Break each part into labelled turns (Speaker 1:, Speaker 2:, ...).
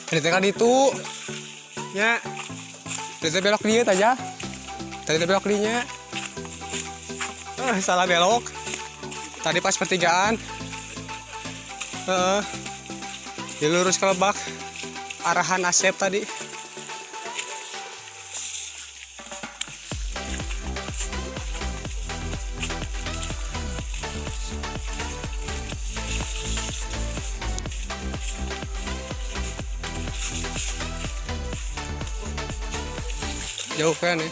Speaker 1: Tadi kan itu nya. Tadi belok dia aja. Tadi belok dinya. Salah belok. Tadi pas pertigaan. Dilurus ke Lebak. Arahan Asep tadi. Jauh kan ya.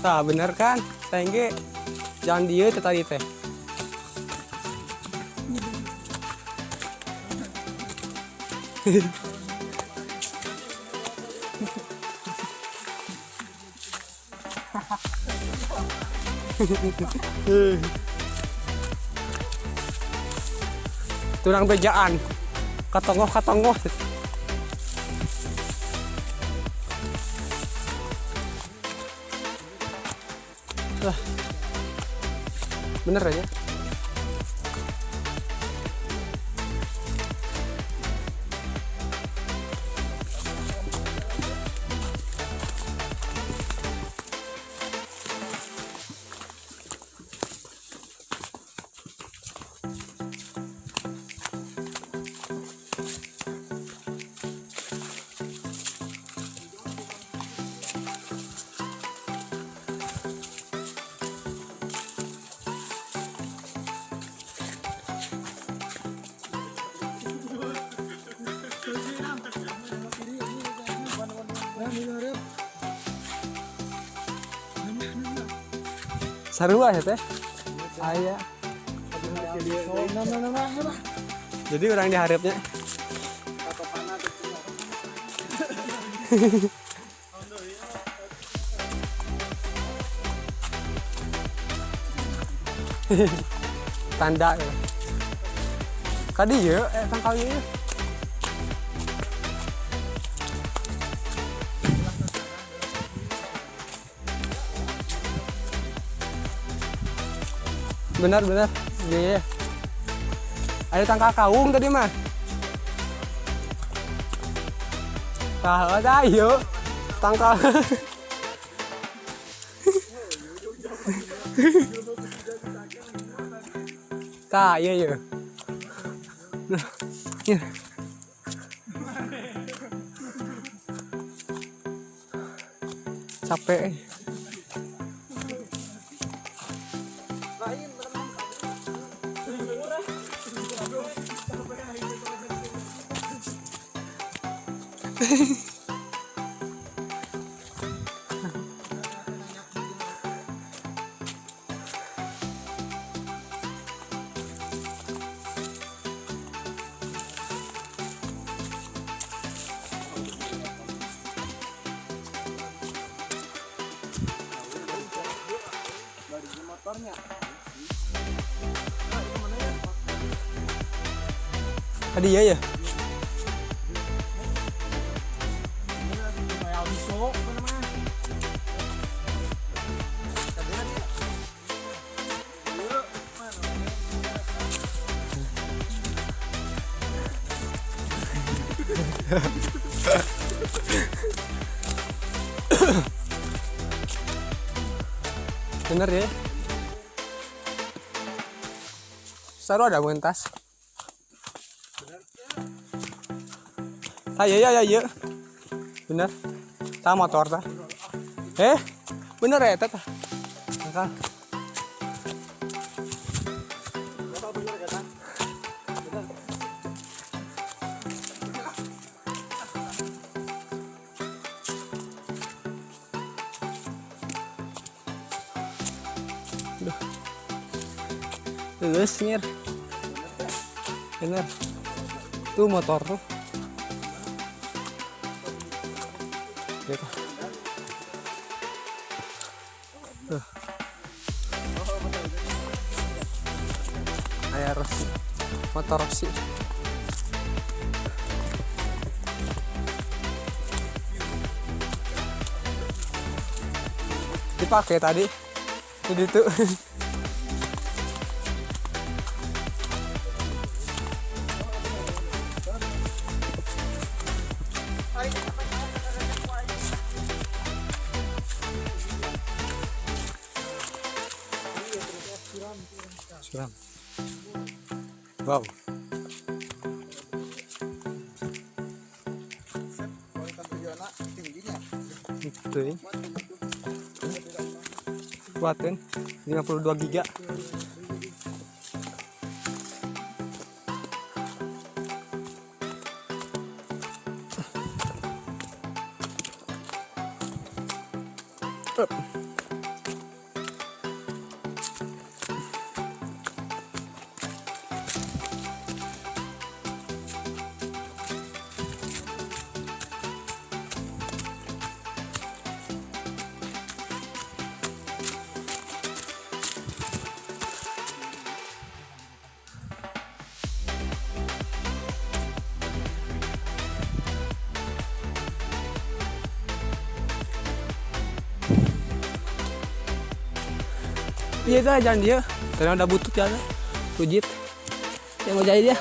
Speaker 1: Nah, bener kan? Tengge jangan dia tadi teh. Turang bejaan. Katongoh. Bener aja. Sarua ya teh. Aya. Jadi orang diharapnya. Tanda ya. Kadi ya, tangkal ieu. Benar. Iya. Ada tangkal kaung tadi mah. Tah ada yuk. Tangkal. Tah iya. Nah, iya. Capek. Tadi ya. Bener ya. Saru ada mentas. Ayo. Bener. Tah motor tah. Bener ya tah. Angkal. Terus nyir. Bener. Tuh motor tuh. Gitu. Ayah Rossi. Motor Rossi. Dipakai tadi. Jadi tuh. Suram. Wow. Itu ya. Kuatin 52 giga. Iya itu jangan dia, karena udah butut ya, rujit. Yang mau jahit dia.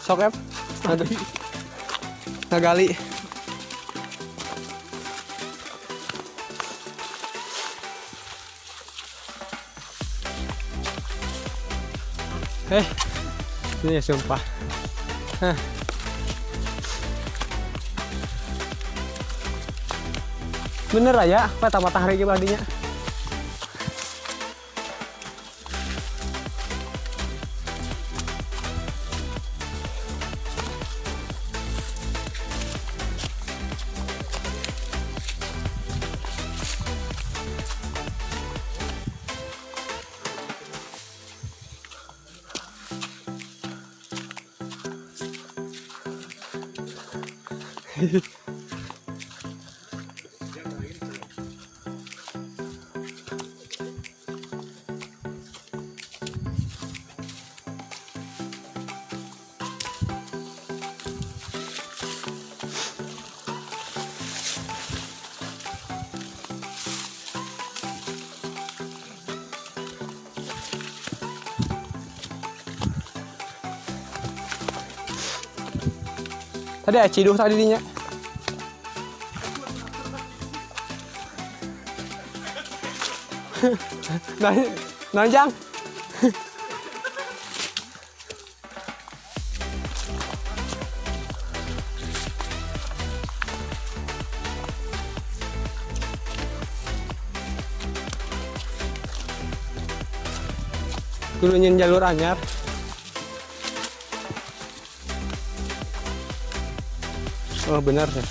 Speaker 1: Sok ya, aduh, ngagali. Ini sumpah. Bener aja, apa matahari ke badinya. Tadi ciduh tadi dinya. Nanjang. Kudu nyen jalur anyar. Oh benar ya.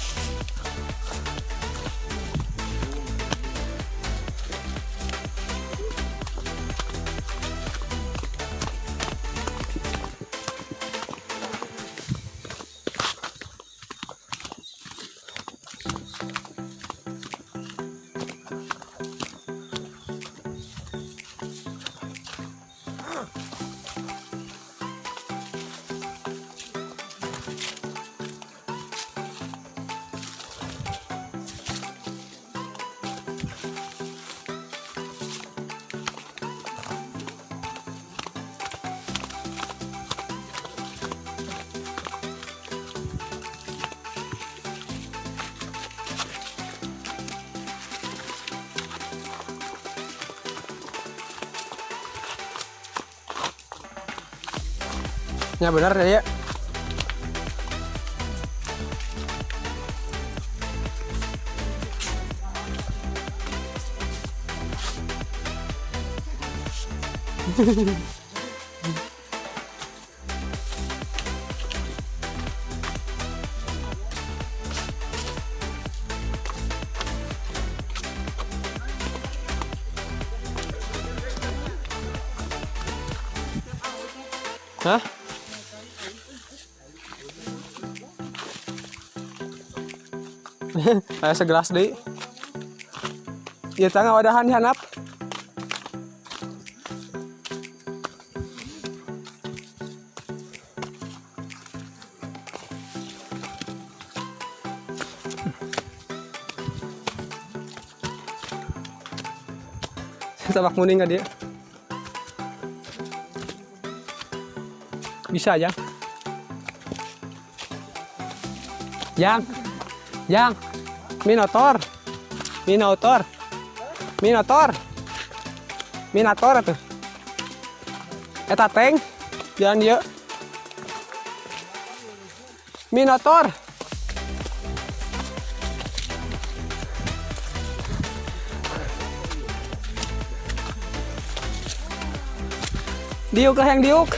Speaker 1: Ya benar ya. Hah? Kayak segelas deh. Iya tengah wadahan dihanap. Tabak muning nggak dia? Bisa aja. Yang Minotor atuh. Eta teng jangan dia. Minotor. Diuk lah yang diuk.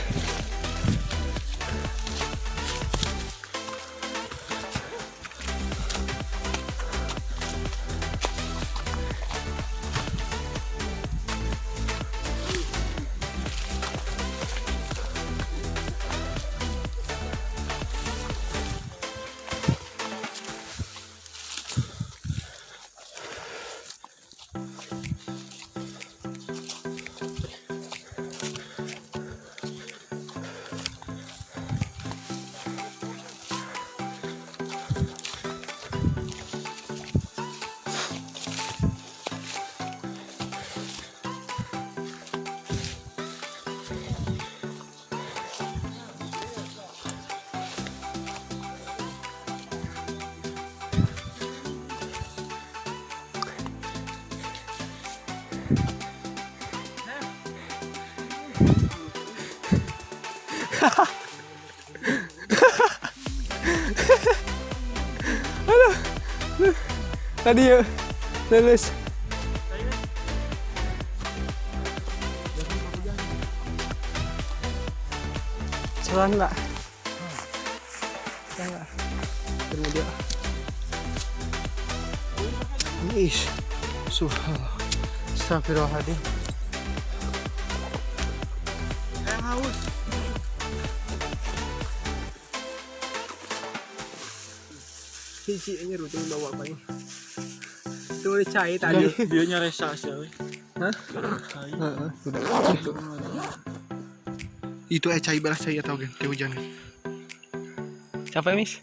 Speaker 1: Aduh. Tadi ya lulus. Jalan enggak? Enggak. Kemudian. Ish. Subhanallah. Astagfirullahaladzim.
Speaker 2: Yang haus.
Speaker 1: Cici-nya rutin bawa apa ini? Itu udah cair tadi.
Speaker 2: Dia nyaresa sih.
Speaker 1: Hah? Sudah.
Speaker 2: Itu cai balas saya tahu kan, kayak hujan.
Speaker 1: Capek, Mis?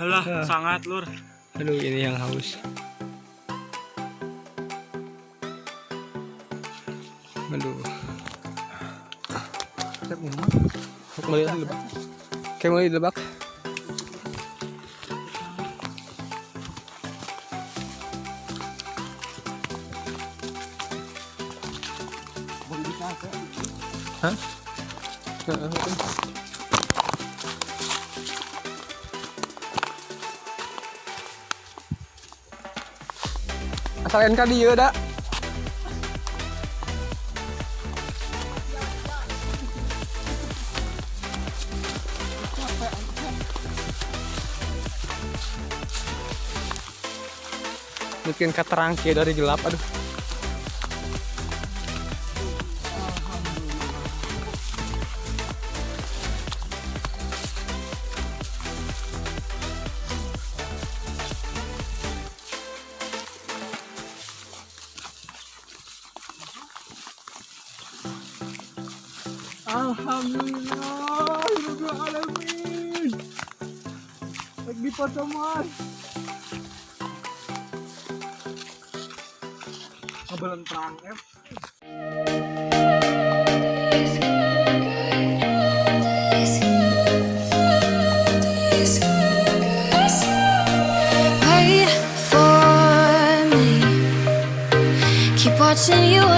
Speaker 2: Halah, sangat lur.
Speaker 1: Aduh, ini yang haus. Aduh. Kembali lagi lebak. Kembali lebak. Hah? Asal NK dia dah. Mungkin keterangkai dari gelap, aduh.
Speaker 2: Alhamdulillah, Rabbil Alamin. Lagi potongan. Kebelan perang F.
Speaker 3: Wait for me. Keep watching you